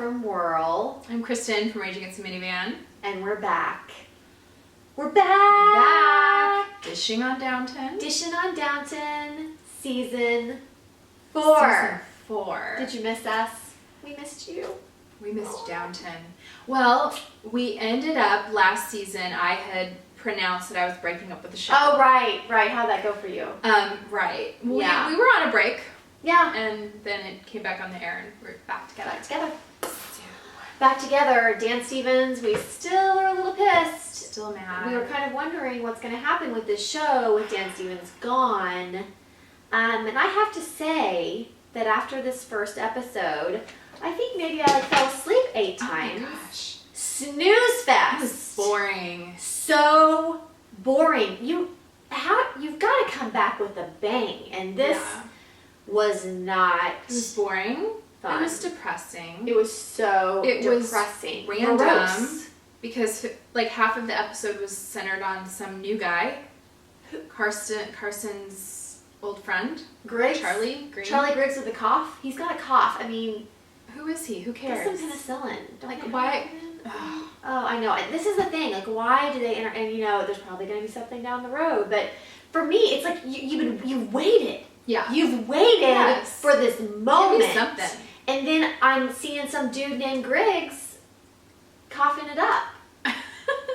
from Whirl. I'm Kristen from Rage Against the Minivan. And we're back. We're Back! Dishing on Downton. Dishing on Downton, season 4. Season 4. Did you miss us? We missed you. We missed Downton. Well, we ended up last season, I had pronounced that I was breaking up with the show. Oh, right. How'd that go for you? Right. We Yeah. were on a break. Yeah. And then it came back on the air and we're back together. Back together. Dan Stevens, we still are a little pissed. Still mad. We were kind of wondering what's going to happen with this show with Dan Stevens gone. And I have to say that after this first episode, I think maybe I fell asleep 8 times. Oh my gosh. Snooze fest. It was boring. So boring. You've got to come back with a bang. And this was not It was boring. fun. It was depressing. It was so It depressing. was random. Morose. Because like half of the episode was centered on some new guy. Carson's old friend. Griggs. Charlie Green. Charlie Griggs with a cough. He's got a cough. I mean, Who is he? Who get cares? some penicillin. Don't Like, they why- have it? Oh, I know. And this is the thing. Like, why do they and you know, there's probably going to be something down the road. But for me, it's like you've waited. Yeah. You've waited Yes. for this moment. Give me something. And then I'm seeing some dude named Griggs coughing it up.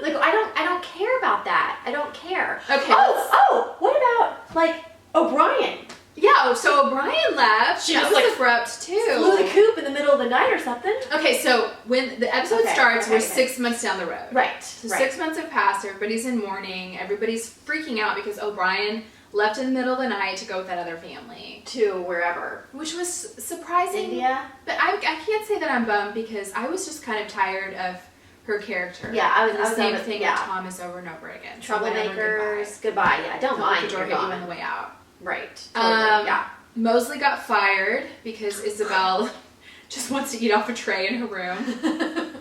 Like, I don't care about that. I don't care. Okay. Oh, what about like O'Brien? Yeah, so O'Brien left. She That was, was like, abrupt too. Flew the coop in the middle of the night or something. Okay, so when the episode starts, we're 6 months down the road. Right. So 6 months have passed, everybody's in mourning, everybody's freaking out because O'Brien left in the middle of the night to go with that other family. To wherever. Which was surprising. India. But I can't say that I'm bummed because I was just kind of tired of her character. Yeah, I was the same over- thing yeah. with Thomas over and over again. So whenever Troublemakers. Goodbye. Yeah, I don't Don't let mind. the door You're hit you gone. on the way out. Right. Totally. Yeah. Mosley got fired because Isabel just wants to eat off a tray in her room.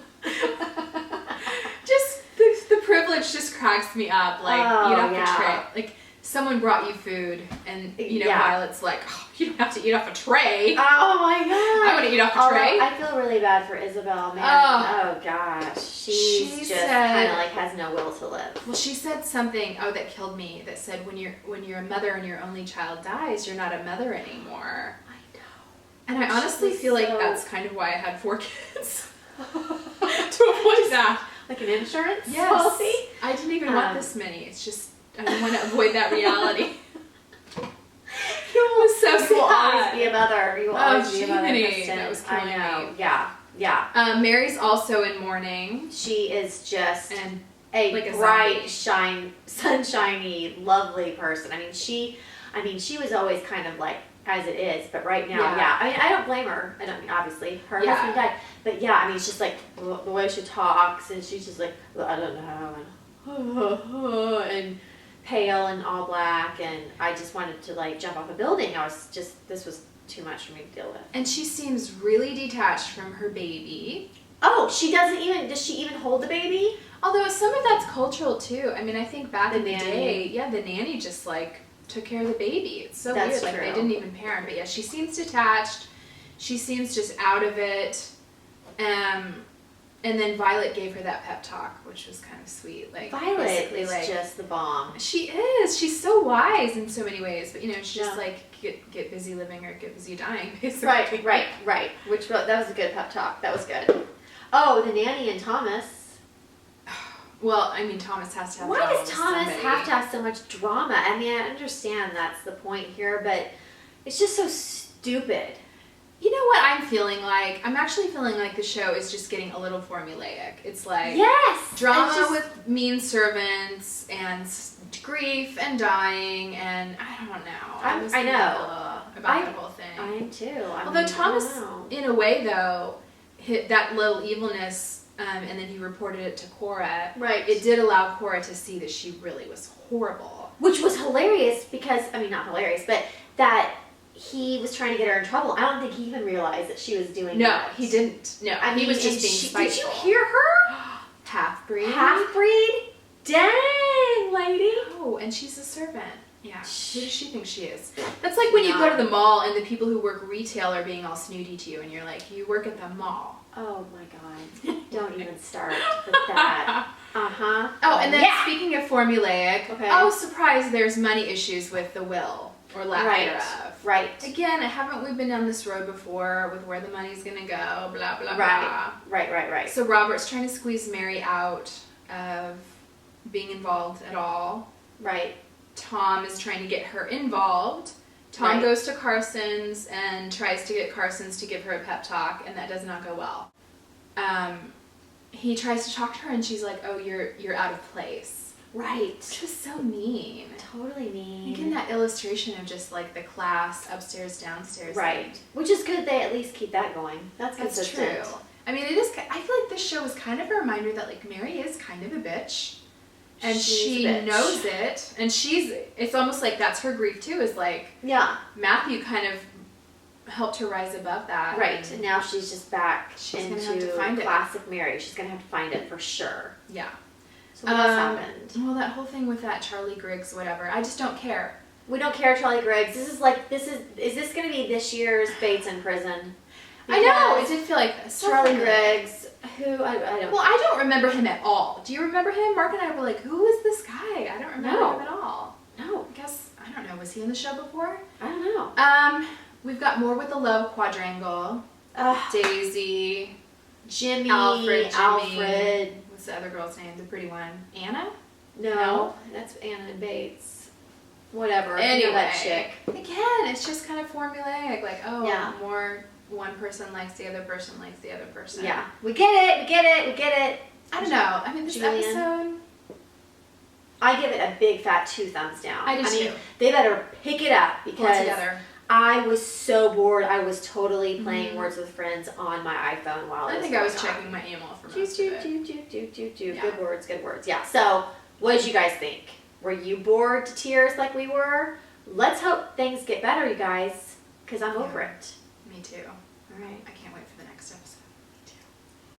Just the privilege just cracks me up. Like, eat off a tray. Like, someone brought you food and, Violet's like, oh, you don't have to eat off a tray. Oh my god. I want to eat off a tray. I feel really bad for Isabel, man. Oh. Oh gosh. She She's just kind of like has no will to live. Well, she said something, that killed me, that said when you're a mother and your only child dies, you're not a mother anymore. I know. And I honestly was feel like so- that's kind of why I had 4 kids. To avoid that. Like an insurance Policy? I didn't even want this many. It's just, I want to avoid that reality. You was so You will always sad. be a mother. You will always be a mother. Jiminy, Kristen. that was killing I know. me. Yeah. Mary's also in mourning. She is just And a like a bright, zombie. sunshiny, lovely person. I mean, she was always kind of like as it is, but right now, Yeah. I mean, I don't blame her. I don't mean, obviously, her Yeah. husband died, but yeah, I mean, it's just like the way she talks, and she's just like, I don't know, and pale and all black, and I just wanted to like jump off a building. This was too much for me to deal with. And she seems really detached from her baby. Oh, does she even hold the baby? Although some of that's cultural too. I mean, I think back The in the nanny. day, the nanny just like took care of the baby. It's so That's weird. Like they true. didn't even parent. But yeah, she seems detached. She seems just out of it. And then Violet gave her that pep talk, which was kind of sweet. Like Violet basically, is like, just the bomb. she is. She's so wise in so many ways. But she's just Yeah. like get busy living or get busy dying. Basically. Right. That was a good pep talk. That was good. Oh, the nanny and Thomas. Well, I mean, Thomas has to have. Why drama does with Thomas somebody. have to have so much drama? I mean, I understand that's the point here, but it's just so stupid. You know what I'm feeling like? I'm actually feeling like the show is just getting a little formulaic. It's like Yes, drama with mean servants and grief and dying and I don't know. I know about that whole thing. I am too. Although Thomas, in a way though, hit that little evilness, and then he reported it to Cora. Right. It did allow Cora to see that she really was horrible. Which was hilarious because, I mean, not hilarious, but that he was trying to get her in trouble. I don't think he even realized that she was doing No, that. he didn't. No, I mean, he was just and being spiteful. Did you hear her? Half-breed. Half-breed? Dang, lady. Oh, and she's a servant. Yeah, who does she think she is? That's like when you go to the mall and the people who work retail are being all snooty to you, and you're like, you work at the mall. Oh my God. Don't even start with that. Uh-huh. Oh, and then speaking of formulaic, okay. Oh, surprise, there's money issues with the will, or lack thereof. Right. Again, haven't we been down this road before with where the money's going to go, blah, blah, right. blah. Right. So Robert's trying to squeeze Mary out of being involved at all. Right. Tom is trying to get her involved. Tom goes to Carson's and tries to get Carson's to give her a pep talk, and that does not go well. He tries to talk to her, and she's like, "Oh, you're out of place." Right. Which was so mean. Totally mean. Again, that illustration of just like the class upstairs, downstairs. Right. Which is good. They at least keep that going. That's consistent. True. I mean, it is. I feel like this show is kind of a reminder that like Mary is kind of a bitch. And she knows it, and it's almost like that's her grief too, is like, Matthew kind of helped her rise above that. Right, and now she's just back into classic Mary. She's going to have to find it for sure. Yeah. So what else happened? Well, that whole thing with that Charlie Griggs, whatever, I just don't care. We don't care, Charlie Griggs. Is this going to be this year's Bates in prison? Because I know, it did feel like Charlie Griggs. Who I don't. Well, I don't remember him at all. Do you remember him? Mark and I were like, "Who is this guy?" I don't remember him at all. No. I guess I don't know. Was he in the show before? I don't know. We've got more with the love quadrangle. Daisy, Jimmy, Alfred. What's the other girl's name? The pretty one, Anna? No, that's Anna Bates. Whatever. Anyway, that chick. Again, it's just kind of formulaic. Like, more. One person likes the other person likes the other person. Yeah. We get it. I don't know. I mean, this episode... I give it a big fat 2 thumbs down. I do too. They better pick it up because together. I was so bored. I was totally playing Words with Friends on my iPhone while I think I was checking my email for most of it. Yeah. Good words. Yeah. So, what did you guys think? Were you bored to tears like we were? Let's hope things get better, you guys, because I'm over it. Me too. All right. I can't wait for the next episode.